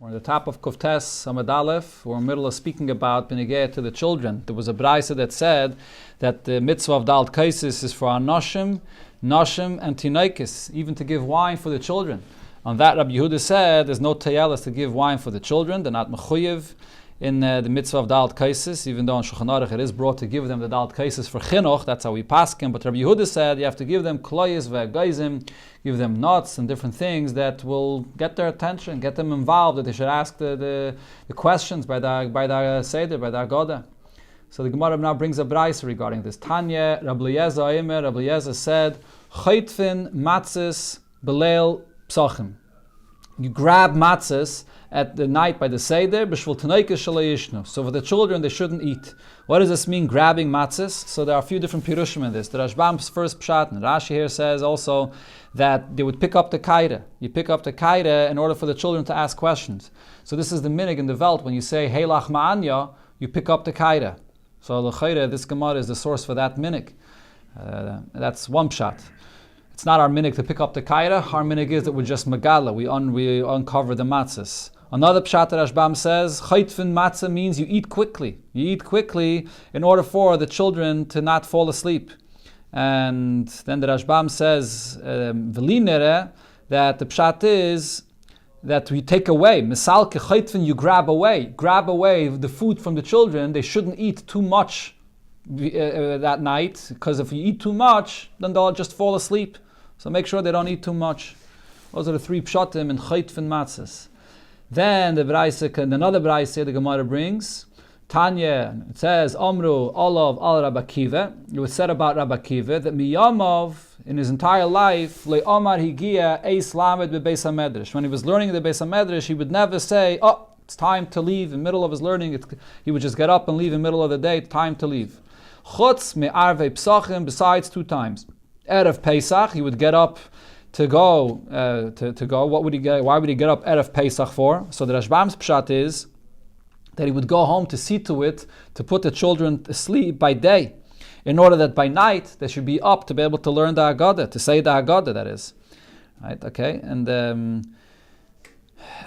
We're on the top of Kuftes Samad Aleph. We're in the middle of speaking about Benegeh to the children. There was a brisa that said that the mitzvah of Dalt Kaisis is for Anoshim, Noshim, and Tinaikis, even to give wine for the children. On that, Rabbi Yehuda said there's no tayelas to give wine for the children. They're not mechuyev in the mitzvah of Dalt Kaisis, even though in Shulchan Aruch it is brought to give them the Dalt Kaisis for Chinuch. That's how we pass him. But Rabbi Yehuda said you have to give them kloyes ve'gaizim, give them nuts and different things that will get their attention, get them involved, that they should ask the questions by the Seder, by the Agoda. So the Gemara now brings a brayso regarding this. Tanya, Rabbi Eliezer said, Chaytfin matzis beleil Pesachim. You grab matzahs at the night by the Seder, b'shvul tanoikes shalayishnu. So for the children, they shouldn't eat. What does this mean, grabbing matzahs? So there are a few different pirushim in this. The Rashbam's first pshat, and Rashi here says also that they would pick up the kaida. You pick up the kaida in order for the children to ask questions. So this is the minig in the Welt. When you say, Heilach ma'anya, you pick up the kaida. So l'chayre, this Gemara is the source for that minig. That's one pshat. It's not our minig to pick up the kaira. Our minig is that we're just megala. We uncover the matzahs. Another pshat that Rashbam says, chaytfin matzah means you eat quickly. You eat quickly in order for the children to not fall asleep. And then the Rashbam says, v'linere, that the pshat is that we take away. Misal ke chaytfin, you grab away the food from the children. They shouldn't eat too much that night, because if you eat too much, then they'll just fall asleep. So make sure they don't eat too much. Those are the three pshatim in chaytfin matzahs. Then the brayse, another brayse the Gemara brings, Tanya, it says, Omru olav al Rabbi Akiva. It was said about Rabbi Akiva that Miyamov, in his entire life, le Omar higia eis lamed bebeis hamedrash. When he was learning the beis hamedrash, he would never say, "Oh, it's time to leave." In the middle of his learning, he would just get up and leave in the middle of the day. Time to leave. Chutz me'arvei Pesachim. Besides 2 times, erev Pesach, he would get up to go. What would he get? Why would he get up erev Pesach for? So the Rashbam's pshat is that he would go home to see to it to put the children to sleep by day, in order that by night they should be up to be able to learn the Haggadah, to say the Haggadah, that is. Right? Okay? And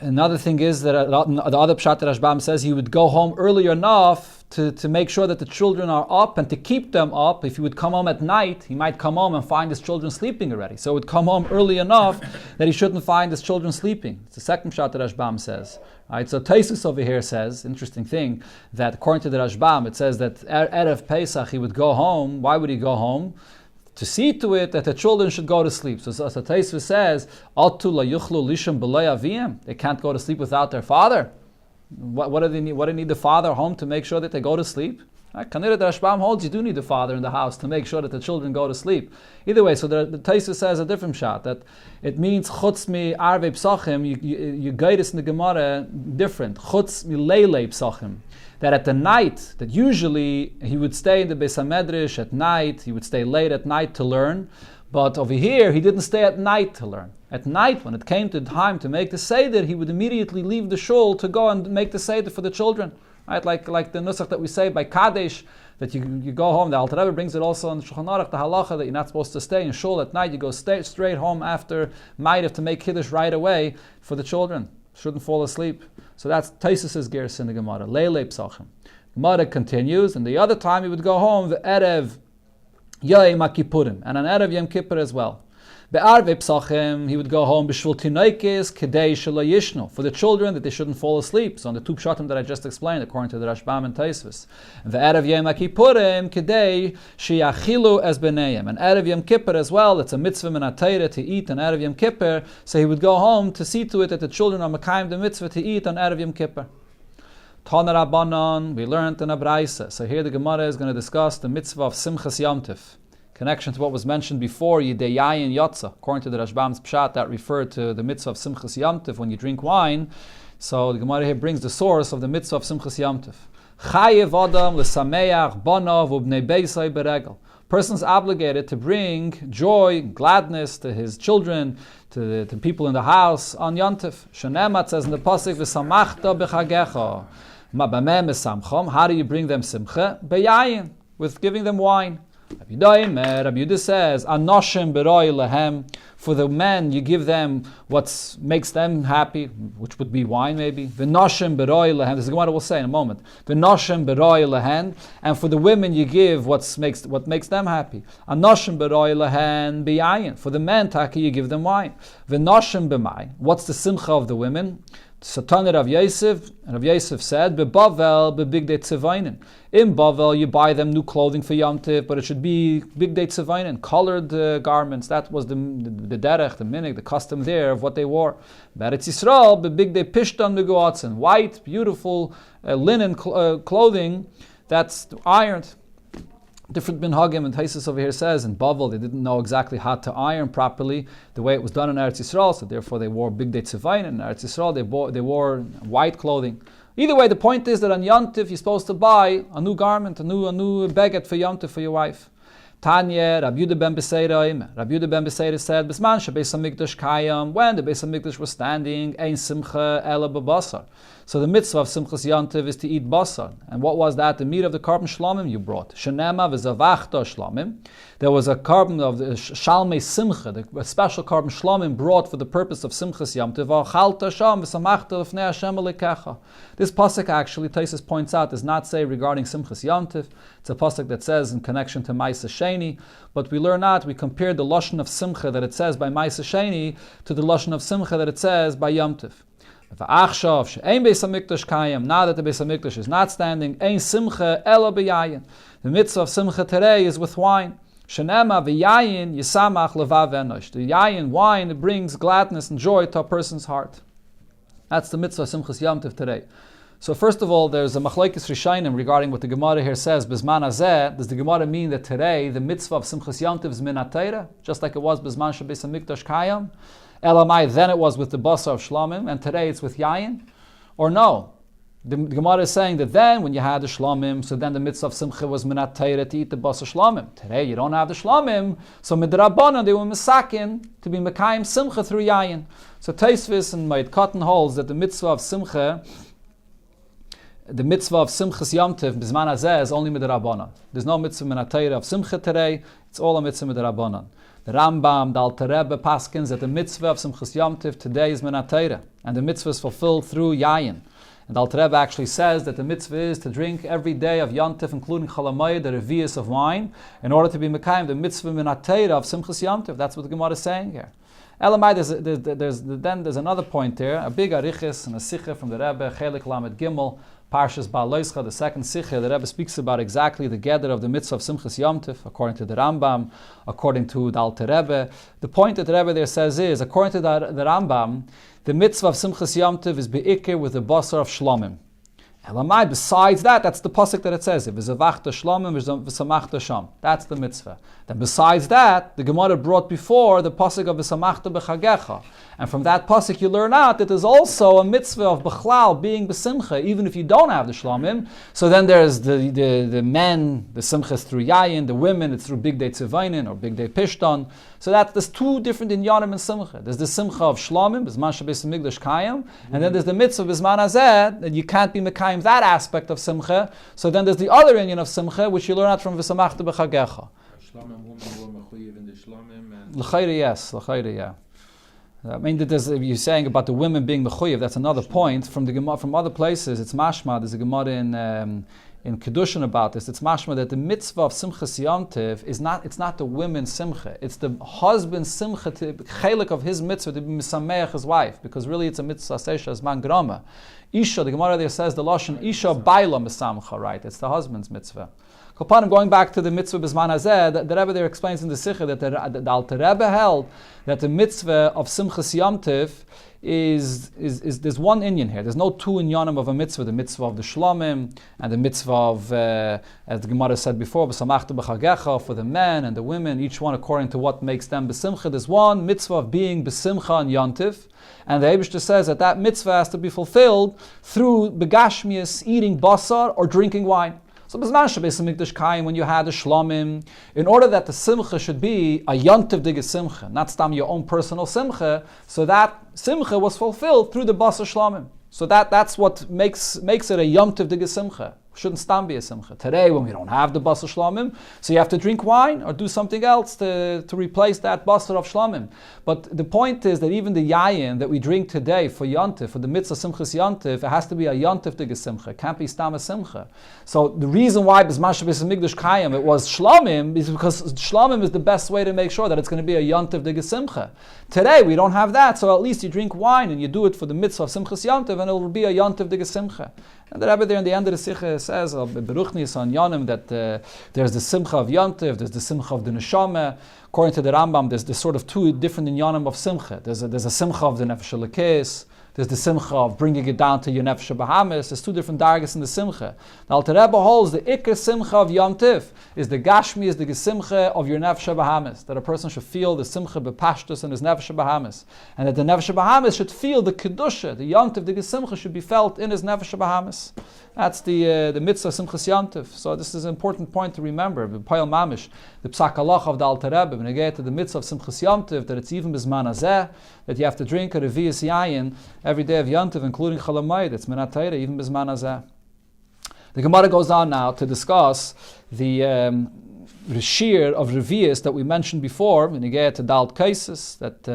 another thing is that the other pshat that Rashbam says he would go home early enough to make sure that the children are up and to keep them up. If he would come home at night, he might come home and find his children sleeping already. So he would come home early enough that he shouldn't find his children sleeping. It's the second pshat that Rashbam says. Right, so Taisus over here says, interesting thing, that according to the Rashbam, it says that Erev Pesach he would go home. Why would he go home? To see to it that the children should go to sleep. So Taisus says, Atu la yuchlu lisham b'lei aviyim. They can't go to sleep without their father. What do they need? What do they need the father home to make sure that they go to sleep? Kanira the Rashbam holds you do need the father in the house to make sure that the children go to sleep. Either way, so the Taisus says a different shot, that it means chutz mi arvei Pesachim. You guide us in the Gemara different. Chutz mi leilei Pesachim. That at the night, that usually he would stay in the Beis HaMedrash at night, he would stay late at night to learn, but over here he didn't stay at night to learn. At night, when it came to time to make the Seder, he would immediately leave the shul to go and make the Seder for the children. Right? Like the nusach that we say by Kadesh, that you go home. The Alter Rebbe brings it also in Shulchan Aruch, the halacha, that you're not supposed to stay in shul at night. You go straight home after Ma'ariv to make Kiddush right away for the children. Shouldn't fall asleep. So that's Taisus' gerus in the Gemara. Leilei Pesachim. Gemara continues, and the other time he would go home, the Erev Yom Kippurim, and an Erev Yom Kippur as well. Be'arvei Pesachim, he would go home b'shvul tinoikes kedei shelo yishnu, for the children that they shouldn't fall asleep. So on the 2 pshatim that I just explained, according to the Rashbam and Taisus. And the Erev Yom Kippurim kedei sheyachilu es b'neiim, and Erev Yom Kippur as well. It's a mitzvah min HaTorah to eat on Erev Yom Kippur. So he would go home to see to it that the children are mekayim the mitzvah to eat on Erev Yom Kippur. Tana Rabbanon, we learned in a brayse. So here the Gemara is going to discuss the mitzvah of Simchas Yom Tov. Connection to what was mentioned before, Yidei Yayin Yotza, according to the Rashbam's pshat, that referred to the mitzvah of Simchas Yom Tov when you drink wine. So the Gemara here brings the source of the mitzvah of Simchas Yom Tov. Chayev Adam l'sameach banav ubnei beisai beregel. Person's obligated to bring joy, gladness to his children, to the people in the house on Yom Tov. Shenemat says in the pasuk, v'samachta b'chagecha. Ma b'meh mesamchom. How do you bring them simcha? Beyayin, with giving them wine. Rabbi Yehuda says, "Anoshim beroi lehem." For the men, you give them what makes them happy, which would be wine maybe. V'noshim beroi lehen. This is what I will say in a moment. V'noshim beroi lehen. And for the women, you give what makes them happy. Anoshim beroi lehen biyayin. For the men, taki, you give them wine. V'noshim b'mai. What's the simcha of the women? Satan Rav Yosef, and Rav Yosef said, "Bebavel bebigdei tzevainin." In Bavel, you buy them new clothing for Yom Tiv, but it should be bigdei tzevainin, colored garments. That was the derech, the minig, the custom there of what they wore. Beretz Yisrael bebigdei pishtan meguatzen, white, beautiful linen clothing that's ironed. Different minhagim, and Taisus over here says in Bavel they didn't know exactly how to iron properly the way it was done in Eretz Yisrael, so therefore they wore bigdei tzevayin. In Eretz Yisrael they wore white clothing. Either way, the point is that on Yom Tiv you're supposed to buy a new garment, a new baguette for Yom Tiv for your wife. Tanya, Rabbi Yehuda ben Beseira said, "Bisman shebeis hamikdash kayam." When the Beis Hamikdash was standing, ein simcha ela b'basar. So the mitzvah of Simchas Yom Tov is to eat basar. And what was that? The meat of the carbon shlomim you brought. Shenema v'zavachta shlomim. There was a carbon of the shalmei simcha, a special carbon shlomim brought for the purpose of Simchas Yom Tov. V'achalta sham v'samachta l'fnei Hashem elikecha. This pasuk actually, Taisus points out, does not say regarding Simchas Yom Tov. It's a pasuk that says in connection to Ma'aseh Sheni, but we learn out, we compare the lashon of simcha that it says by Ma'aseh Sheni to the lashon of simcha that it says by Yom Tov. Now that the Beis Hamikdash is not standing, ein simcha ela b'yayin. The mitzvah of simcha today is with wine. Shenema v'yayin yisamach levav enosh. The yayin, wine, it brings gladness and joy to a person's heart. That's the mitzvah of Simchas Yom Tov today. So first of all, there's a machlokes rishonim regarding what the Gemara here says. Bizman hazeh, does the Gemara mean that today the mitzvah of Simchas Yom Tov is min ha-Torah, just like it was Bizman shebeis Hamikdash kayam? Elamai, then it was with the basar of shlomim, and today it's with yayin? Or no? The Gemara is saying that then, when you had the shlomim, so then the mitzvah of simcha was min ha-Torah to eat the basar shlomim. Today you don't have the shlomim, so midrabanan they were misakin to be mekayim simcha through yayin. So Tosfos and Moed Katan holds that the mitzvah of simcha, the mitzvah of Simchas Yom Tov, Bizman Hazeh, is only midrabanan. There's no mitzvah min ha-Torah of simcha today, it's all a mitzvah midrabanan. The Rambam, the Alter Rebbe paskins that the mitzvah of Simchas Yom Tov today is min ha-Torah, and the mitzvah is fulfilled through yayin. And the Alter Rebbe actually says that the mitzvah is to drink every day of Yom Tov, including Chol HaMoed, the revius of wine, in order to be mekayim the mitzvah min ha-Torah of Simchas Yom Tov. That's what the Gemara is saying here. Elamai, there's another point there, a big arichis and a sicha from the Rebbe, Chelik Lamed Gimel, Parshas Baal Loischa, the second sicha. The Rebbe speaks about exactly the gather of the mitzvah of Simchas Yom Tov, according to the Rambam, according to the Alter Rebbe. The point that the Rebbe there says is, according to the Rambam, the mitzvah of Simchas Yom Tov is be'ikir with the basar of shlomim. Elamai, besides that, that's the pasuk that it says, v'zavachta shlomim v'samachta sham. That's the mitzvah. Then besides that, the Gemara brought before the pasuk of v'samachta b'chagecha. And from that pasuk you learn out that there's also a mitzvah of b'chlal, being b'simcha, even if you don't have the shlomim. So then there's the men, the simchas through yayin, the women, it's through bigdei tzevainin or bigdei pishtan. So there's two different inyanim in simcha. There's the simcha of shlomim, b'zman shebeis hamikdash kayam, and then there's the mitzvah b'zman hazeh, that you can't be mekayim that aspect of simcha. So then there's the other inyan of simcha, which you learn out from v'samachta b'chagecha. Shlomim women were mechuyev in the shlomim. L'chayre, yes, l'chayre, yeah. I mean, you're saying about the women being mechuyev. That's another point from the Gemara. From other places, it's mashma. There's a Gemara in Kedushin about this. It's mashma that the mitzvah of Simchas Yom Tov is not. It's not the women's simcha. It's the husband's simcha, to chelik of his mitzvah to be misameach his wife, because really it's a mitzvah seisha as man grama. Isha, the Gemara there says the lashon isha baila misamcha. Right, it's the husband's mitzvah. Kopanim, going back to the mitzvah b'zman hazeh, the Rebbe there explains in the Sikha that the Alter Rebbe held that the mitzvah of Simchas Yom Tov is there's one inyan here. There's no two inyanim of a mitzvah. The mitzvah of the shlomim and the mitzvah of, as the Gemara said before, b'samachta b'chagecha, for the men and the women, each one according to what makes them b'simcha. There's one mitzvah of being b'simcha on Yom Tov. And the Eibishter says that mitzvah has to be fulfilled through begashmias, eating basar or drinking wine. So b'zman shebeis hamikdash kayim, when you had the shlomim, in order that the simcha should be a yontiv diga simcha, not stam your own personal simcha, so that simcha was fulfilled through the basar shlomim. So that's what makes it a yontiv diga simcha. Shouldn't stam be a simcha. Today, when we don't have the basar shlamim, so you have to drink wine or do something else to replace that basar of shlamim. But the point is that even the yayin that we drink today for yontif, for the mitzvah simchas yontif, it has to be a yontif de simcha. It can't be stam a simcha. So the reason why Bismash Beis Hamikdash Kayim it was shlamim is because shlamim is the best way to make sure that it's going to be a yontif de simcha. Today we don't have that, so at least you drink wine and you do it for the mitzvah of simchas yontif, and it will be a yontif de simcha. And the Rebbe there in the end of the Sikha says, Beruchnis on Yonim, that there's the simcha of yontif, there's the simcha of the neshama. According to the Rambam, there's sort of two different Yonim of simcha. There's a simcha of the nefesh lekes. There's the simcha of bringing it down to your nefesh bahamis. There's two different dargas in the simcha. The Alter Rebbe holds the ikar simcha of Yom Tif is the gashmi, is the simcha of your nefesh bahamis. That a person should feel the simcha bepashtus in his nefesh bahamis, and that the nefesh bahamis should feel the kedusha, the Yom Tif, the simcha should be felt in his nefesh bahamis. That's the mitzvah simchas Yom Tif. So this is an important point to remember. B'payil mamish, the psak halach of the Alter Rebbe, when you get to the mitzvah of simchas Yom Tif, that it's even bizman hazeh, that you have to drink a revi'as yayin every day of Yom Tov, including Chalamayid. It's Minat Torah, even Bizman Hazeh. The Gemara goes on now to discuss the shir of revi'as that we mentioned before, when you get to Dalt Kaisis, that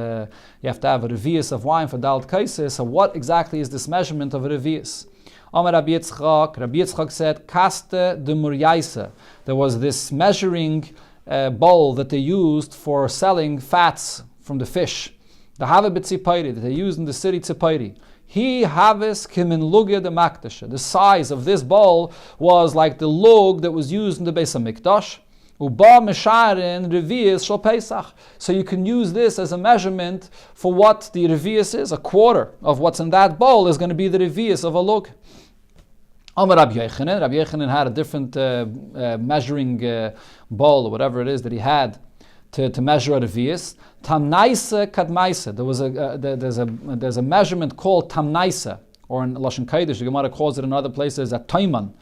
you have to have a revi'as of wine for Dalt Kaisis. So what exactly is this measurement of a revi'as? Amar Rabbi Yitzchak said, Kaste de Muryaisa. There was this measuring bowl that they used for selling fats from the fish. The Have B'Tzipairi that they used in the city Tzipairi. He Havis Kimin Lugya de Makdasha. The size of this bowl was like the lug that was used in the Beis HaMikdash. Uba Mesharin Revi'as Shal Pesach. So you can use this as a measurement for what the Revi'as is. A quarter of what's in that bowl is going to be the Revi'as of a lug. Amar Rabbi Yochanan. Rabbi Yochanan had a different measuring bowl or whatever it is that he had to measure a revi'as. Tamnaisa kadmaisa. There's a measurement called tamnaisa, or in Lashon Kodesh, the Gemara calls it in other places a taiman.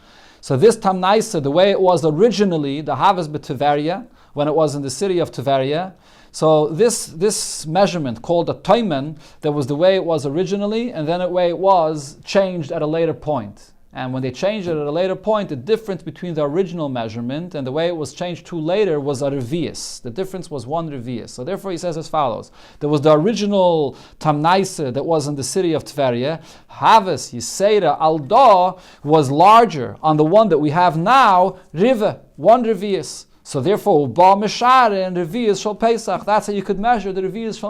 So this tamnaisa, the way it was originally, the Havas b'Tiveria, when it was in the city of Tiveria. So this measurement called a taiman, that was the way it was originally, and then the way it was changed at a later point. And when they changed it at a later point, the difference between the original measurement and the way it was changed to later was a revi'as. The difference was one revi'as. So therefore he says as follows. There was the original tamnaisa that was in the city of Tveria. Havas, Yisera, Alda was larger on the one that we have now, Riva, one revi'as. So therefore, Ba Meshare and Revi'as Shal Pesach. That's how you could measure the Revi'as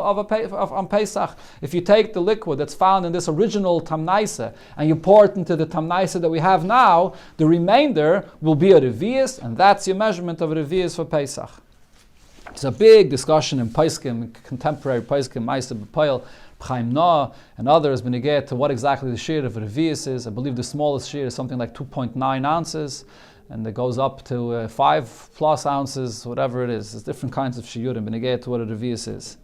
on Pesach. If you take the liquid that's found in this original Tamnaisa and you pour it into the Tamnaisa that we have now, the remainder will be a Revi'as, and that's your measurement of a Revi'as for Pesach. It's a big discussion in Pesachim, contemporary Pesachim, Ma'aser B'Poel, Chaim Noah, and others, when you get to what exactly the shear of a Revi'as is. I believe the smallest shear is something like 2.9 ounces. And it goes up to 5+ ounces, whatever it is. There's different kinds of shiurim, but again to what a revi'as is.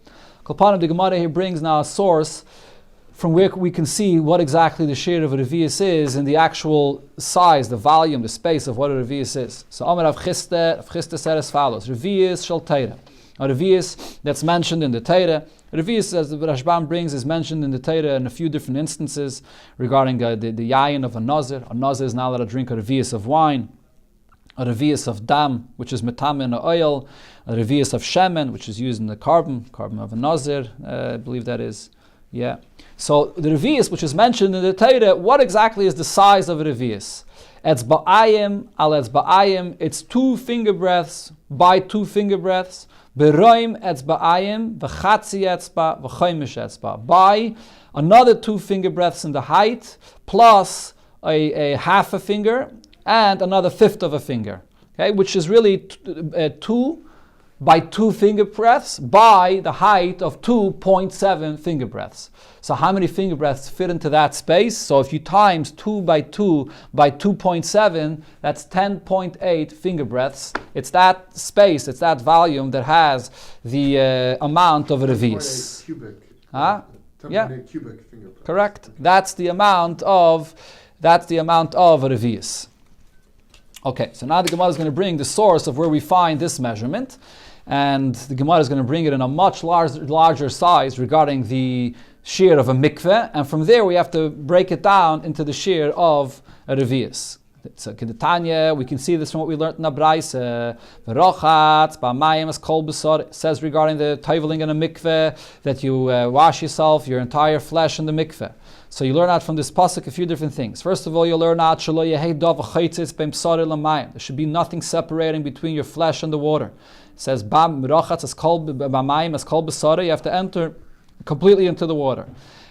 Kolpanim, the Gemara here brings now a source from where we can see what exactly the share of a revi'as is in the actual size, the volume, the space of what a revi'as is. So Amar Rav Chisda said as follows: Revi'as shel Torah. A revi'as that's mentioned in the Torah. Revi'as, as the Rashbam brings, is mentioned in the Torah in a few different instances regarding the yayin of a nazir. A nazir is not allowed to drink a revi'as of wine. A revi'as of dam, which is metame in oil, a revi'as of shemen, which is used in the carbon of a nazir, I believe that is. Yeah. So the revi'as, which is mentioned in the Torah, what exactly is the size of a revi'as? Etzba'ayim al etzba'ayim, it's 2 finger breaths by 2 finger breaths. Beroim etzba'ayim v'chatzi etzba v'choimish etzba, by another 2 finger breaths in the height, plus a half a finger, and another 1/5 of a finger, okay, which is really 2 by 2 finger breaths by the height of 2.7 finger breaths. So how many finger breaths fit into that space? So if you times 2 by 2 by 2.7, that's 10.8 finger breaths. It's that space, it's that volume that has the amount of a revi'as. Yeah, cubic finger breaths. Correct. That's the amount of a revi'as. Okay, so now the Gemara is going to bring the source of where we find this measurement, and the Gemara is going to bring it in a much larger size regarding the shear of a mikveh, and from there we have to break it down into the shear of a revi'as. So Kedetanya, we can see this from what we learned in the Braise. V'rochatz b'mayim as kol b'sar. It says regarding the toiveling in a mikveh that you wash yourself, your entire flesh in the mikveh. So you learn out from this pasuk a few different things. First of all, you learn out shelo yehei dav v'chaitzis beim b'sar l'mayim. There should be nothing separating between your flesh and the water. It says v'rochatz as kol b'mayim as kol b'sar. You have to enter completely into the water.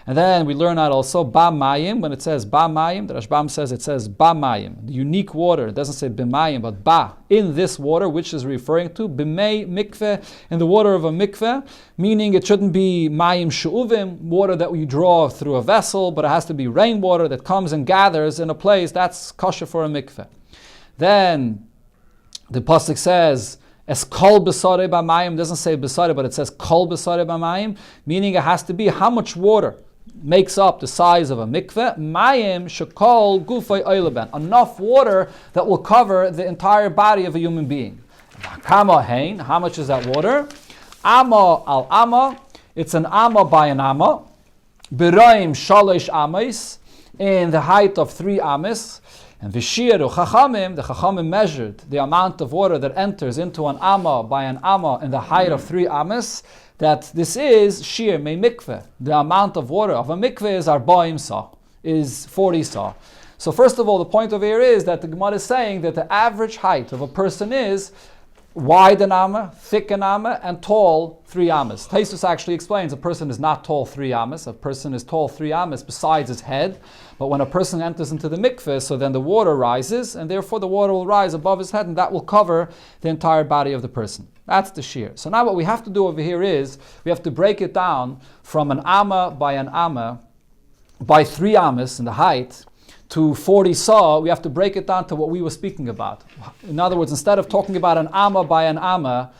And then we learn out also ba mayim. When it says ba mayim, the Rashbam says it says ba mayim, the unique water. It doesn't say b'mayim, but ba, in this water, which is referring to b'mei mikveh, in the water of a mikveh, meaning it shouldn't be mayim she'uvim, water that we draw through a vessel, but it has to be rainwater that comes and gathers in a place that's kosher for a mikveh. Then the pasuk says, es kol b'sarei b'mayim, doesn't say b'sarei, but it says kol b'sarei b'mayim, meaning it has to be how much water makes up the size of a mikveh. Mayim shekol gufay oileben, enough water that will cover the entire body of a human being. Kama hein, how much is that water? Amma al amma, it's an amma by an amma. B'roim shalosh amis, in the height of 3 amis. And v'shiru chachamim, the chachamim measured the amount of water that enters into an amma by an amma in the height of 3 amis, that this is shir me mikveh. The amount of water of a mikveh is 40 sa, is 40 sa. So first of all, the point over here is that the Gemara is saying that the average height of a person is wide an amma, thick an amma, and tall 3 amas. Taisus actually explains a person is not tall 3 amas. A person is tall 3 amas besides his head. But when a person enters into the mikveh, so then the water rises, and therefore the water will rise above his head, and that will cover the entire body of the person. That's the shear. So now what we have to do over here is, we have to break it down from an amma by 3 amas in the height, to 40 sa. We have to break it down to what we were speaking about. In other words, instead of talking about an amma by an amma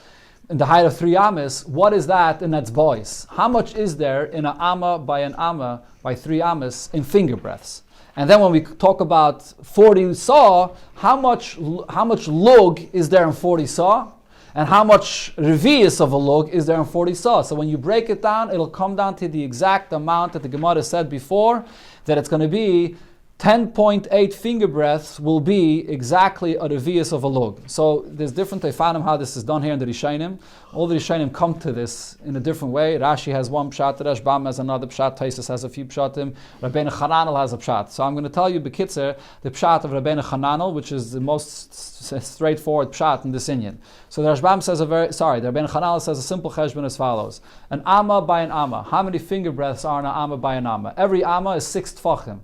in the height of 3 amas, what is that in etzbois? How much is there in an amma by an amma by 3 amas in finger breaths? And then when we talk about 40 sa, how much lug is there in 40 sa? And how much revius of a lug is there in 40 sa? So when you break it down, it'll come down to the exact amount that the Gemara said before, that it's going to be 10.8 finger breaths will be exactly a revius of a lug. So there's different teifanim how this is done here in the Rishonim. All the Rishonim come to this in a different way. Rashi has one pshat, Rashbam has another pshat, Taisus has a few pshatim, Rabbeinu Chananel has a pshat. So I'm going to tell you bekitzer the pshat of Rabbeinu Chananel, which is the most straightforward pshat in this inyan. So the Rashbam says the Rabbeinu Chananel says a simple cheshbon as follows: an amma by an amma. How many finger breaths are in an amma by an amma? Every amma is 6 tfachim.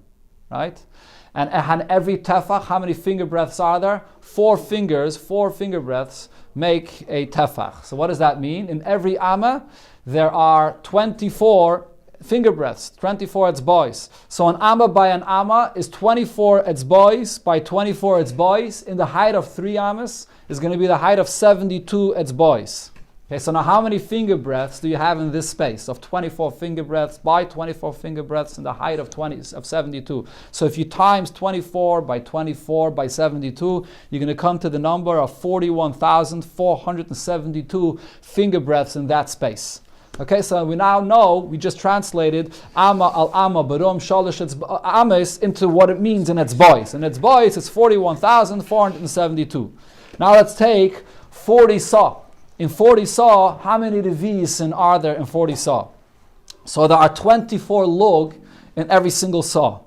Right? And every tefach, how many finger breaths are there? 4 fingers, 4 finger breaths make a tefach. So what does that mean? In every amma, there are 24 finger breaths, 24 etzbois. So an amma by an amma is 24 etzbois by 24 etzbois. In the height of 3 ammas is going to be the height of 72 etzbois. Okay, so now how many finger breaths do you have in this space of 24 finger breaths by 24 finger breaths in the height of 72? So if you times 24 by 72, you're going to come to the number of 41,472 finger breaths in that space. Okay, so we now know, we just translated Amma al Amma Barum Shalish Ames into what it means in etzbois. In etzbois, it's 41,472. Now let's take 40 sa. In 40 sa, how many revi'is are there in 40 sa? So there are 24 lug in every single sa.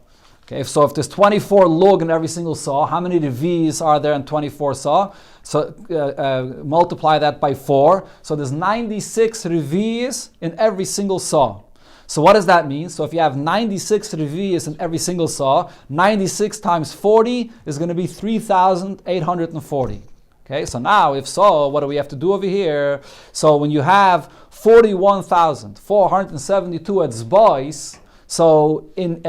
Okay, so if there's 24 lug in every single sa, how many revi'is are there in 24 sa? So multiply that by 4. So there's 96 revi'is in every single sa. So what does that mean? So if you have 96 revi'is in every single sa, 96 times 40 is going to be 3,840. Okay, so now, if so, what do we have to do over here? So when you have 41,472 etzbois, so in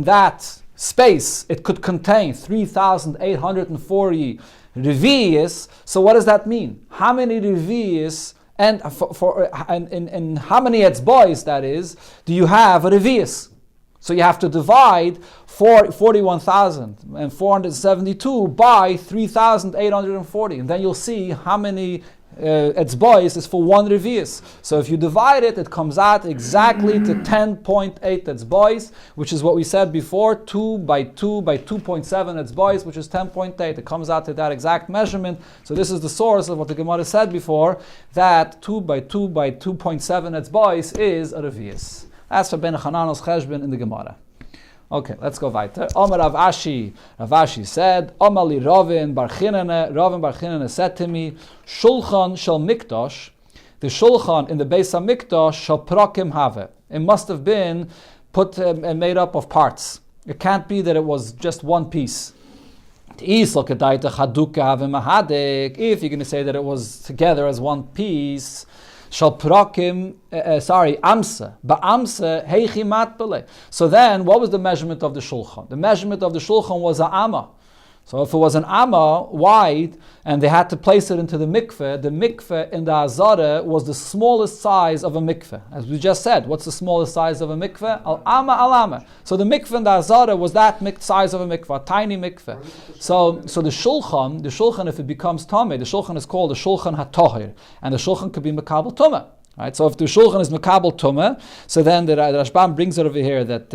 that space, it could contain 3,840 revi'is. So what does that mean? How many revi'is and how many etzbois, that is, do you have a revi'is? So you have to divide 41,472 by 3,840, and then you'll see how many etzbois is for 1 revius. So if you divide it, it comes out exactly to 10.8 etzbois, which is what we said before, 2 by 2 by 2.7 etzbois, which is 10.8. It comes out to that exact measurement. So this is the source of what the Gemara said before, that 2 by 2 by 2.7 etzbois is a revius. That's for Ben Chananel's cheshbon in the Gemara. Okay, let's go weiter. Omar Rav Ashi said, Omar li Ravin bar Chinene said to me, Shulchan shel Mikdash, the Shulchan in the Beis HaMikdash shall prokim have. It must have been put and made up of parts. It can't be that it was just one piece. If you're going to say that it was together as one piece, shall prokim, amsa. Ba'amsa heichi matbele. So then, what was the measurement of the shulchan? The measurement of the shulchan was an amma. So if it was an amma wide, and they had to place it into the mikveh in the azara was the smallest size of a mikveh. As we just said, what's the smallest size of a mikveh? Al-amma. So the mikveh in the azara was that size of a mikveh, a tiny mikveh. So the shulchan, if it becomes tameh, the shulchan is called the shulchan hatohir, and the shulchan could be mekabel tumah. Right, so if the shulchan is mekabel tumah, so then the Rashbam brings it over here that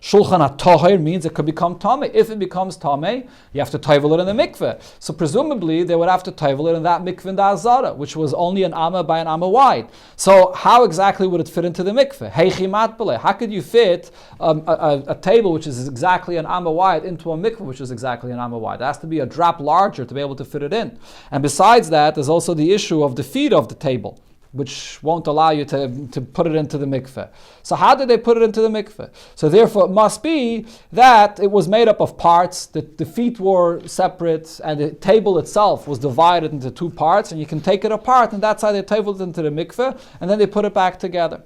shulchan hatohir means it could become tameh. If it becomes tameh, you have to tovel it in the mikveh. So presumably they would have to tovel it in that mikveh in the azara, which was only an amma by an amma wide. So how exactly would it fit into the mikveh? Heichi matbele. How could you fit a table which is exactly an amma wide into a mikveh which is exactly an amma wide? It has to be a drop larger to be able to fit it in. And besides that, there's also the issue of the feet of the table, which won't allow you to put it into the mikveh. So how did they put it into the mikveh? So therefore it must be that it was made up of parts, that the feet were separate, and the table itself was divided into 2 parts, and you can take it apart, and that's how they tabled it into the mikveh, and then they put it back together.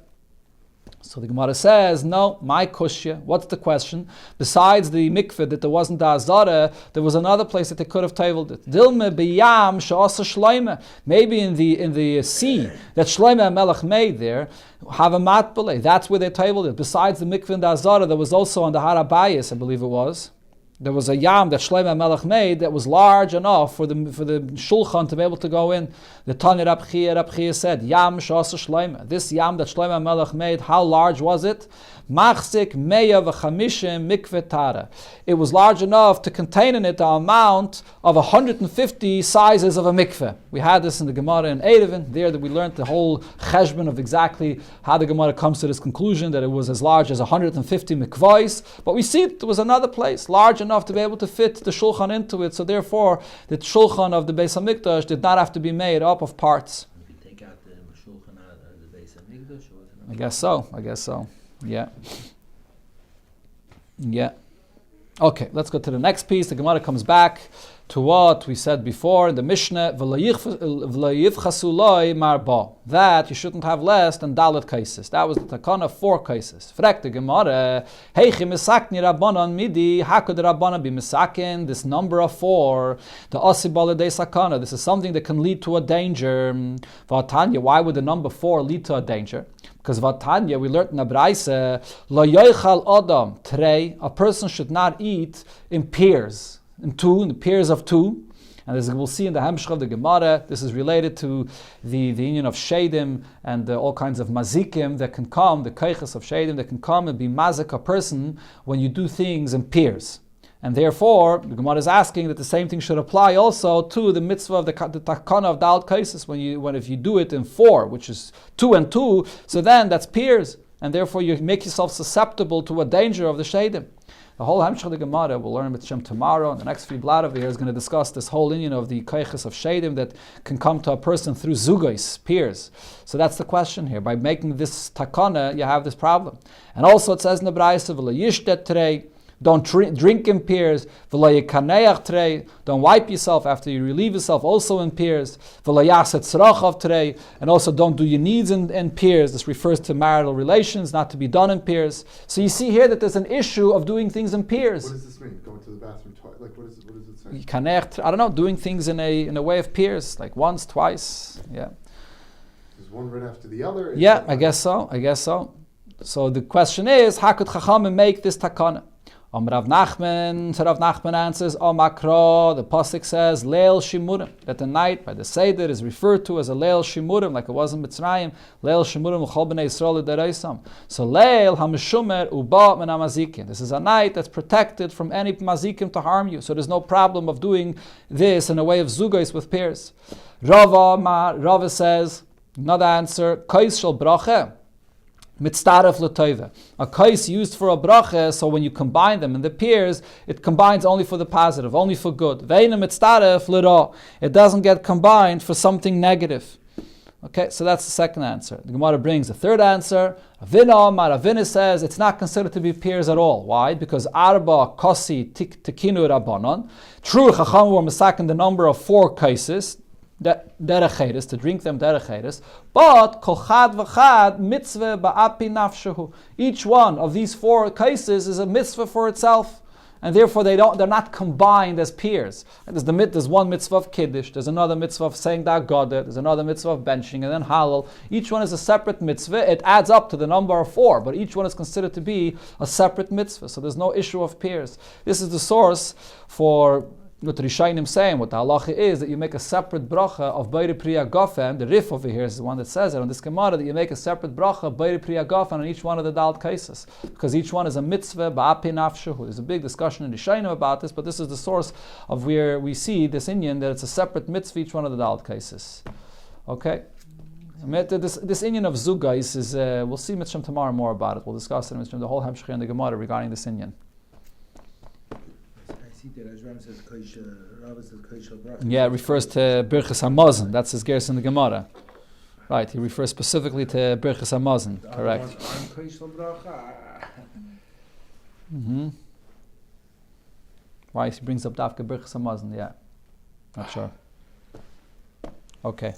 So the Gemara says, no, my kushya, what's the question? Besides the mikveh, that there wasn't the azara, there was another place that they could have tabled it. Dilme biyam she'asa shleime. Maybe in the sea that Shlomo HaMelech made there, have a matbele. That's where they tabled it. Besides the mikveh and the azara, there was also on the Har HaBayis, I believe it was, there was a yam that Shlomo HaMelech made that was large enough for the shulchan to be able to go in. The Tanya Rab Chia said, Yam Shasa Shlomo. This yam that Shlomo HaMelech made, how large was it? Machzik Meya v'chamishim mikveh tara. It was large enough to contain in it the amount of 150 sizes of a mikveh. We had this in the Gemara in Erevin, there that we learned the whole cheshbon of exactly how the Gemara comes to this conclusion that it was as large as 150 mikvahs. But we see there was another place, large enough to be able to fit the shulchan into it. So therefore, the shulchan of the Beis HaMikdash did not have to be made up of parts. You take out the shulchan out of the Beis HaMikdash? I guess so. Yeah. Okay, let's go to the next piece. The Gemara comes back to what we said before in the Mishnah, that you shouldn't have less than dalet cases. That was the takana, 4 cases. Frek the Gemara, how could the Rabbanan be misakin this number of 4? The osibale de sakana. This is something that can lead to a danger. Why would the number 4 lead to a danger? Because Vatanya, we learned in the Braise, lo yoichal adam trei, a person should not eat in pairs, in the pairs of 2. And as we'll see in the Hemshech of the Gemara, this is related to the union of Shadim and all kinds of mazikim that can come, the keiches of Shadim that can come and be mazik a person when you do things in pairs. And therefore, the Gemara is asking that the same thing should apply also to the mitzvah of the takana of Dalet Kaisis, if you do it in 4, which is 2 and 2, so then that's pairs, and therefore you make yourself susceptible to a danger of the Shadim. The whole Hemshech of the Gemara, we'll learn with Shem tomorrow, and the next few blad over here is going to discuss this whole union of the keiches of Shadim that can come to a person through zugais, pairs. So that's the question here. By making this takana, you have this problem. And also it says in the Braise, yishtet trei, don't drink in pairs. Don't wipe yourself after you relieve yourself also in pairs. And also don't do your needs in pairs. This refers to marital relations, not to be done in pairs. So you see here that there's an issue of doing things in pairs. What does this mean? Going to the bathroom twice? Like what does it say? I don't know, doing things in a way of pairs, like once, twice. Yeah. Is one right after the other? I guess so. So the question is, how could Chachamim make this takana? Rav Nachman, so Rav Nachman answers, Makra, the pasuk says, Leil Shimurim, that the night by the Seder is referred to as a Leil Shimurim, like it was in Mitzrayim, Leil Shimurim L'chol B'nei Yisrael L'Dereisam. So Leil HaMeshumer Uba Min HaMazikim. This is a night that's protected from any mazikim to harm you. So there's no problem of doing this in a way of zugos with pairs. Rava says, another answer, Kais Shel Bracha. Mitzdaref l'toive. A kais used for a bracha, so when you combine them in the pairs, it combines only for the positive, only for good. Ve'ina mitzdaref l'ra. It doesn't get combined for something negative. Okay, so that's the second answer. The Gemara brings a third answer. Ravina says it's not considered to be pairs at all. Why? Because arba kosi tikinu rabbanon. True, Chacham were masaking the number of 4 kaises. Derecheres, to drink them derecheres, but kol chad v'chad mitzvah ba'api nafshehu. Each one of these 4 cases is a mitzvah for itself, and therefore they're not combined as pairs. There's one mitzvah of kiddush, there's another mitzvah of saying da godet, there's another mitzvah of benching, and then halal. Each one is a separate mitzvah. It adds up to the number of 4, but each one is considered to be a separate mitzvah. So there's no issue of pairs. This is the source for what Rishayim saying, what the halacha is, that you make a separate bracha of Beiri Priya Gofen. The Rif over here is the one that says it on this Gemara, that you make a separate bracha of Beiri Priya Gofen on each one of the Dalt cases, because each one is a mitzvah ba'api nafshehu. There's a big discussion in Rishayim about this, but this is the source of where we see this inyan, that it's a separate mitzvah each one of the Dalt cases. Okay? This inyan of Zugais is, we'll see Mitzvah tomorrow more about it. We'll discuss it in Mitzvah, the whole Hemshech and the Gemara regarding this inyan. Yeah, it refers to Birchas HaMazon. That's his gerus in the Gemara. Right, he refers specifically to Birchas HaMazon. Correct. Why he brings up Dafka Birchas HaMazon? Yeah, not sure. Okay.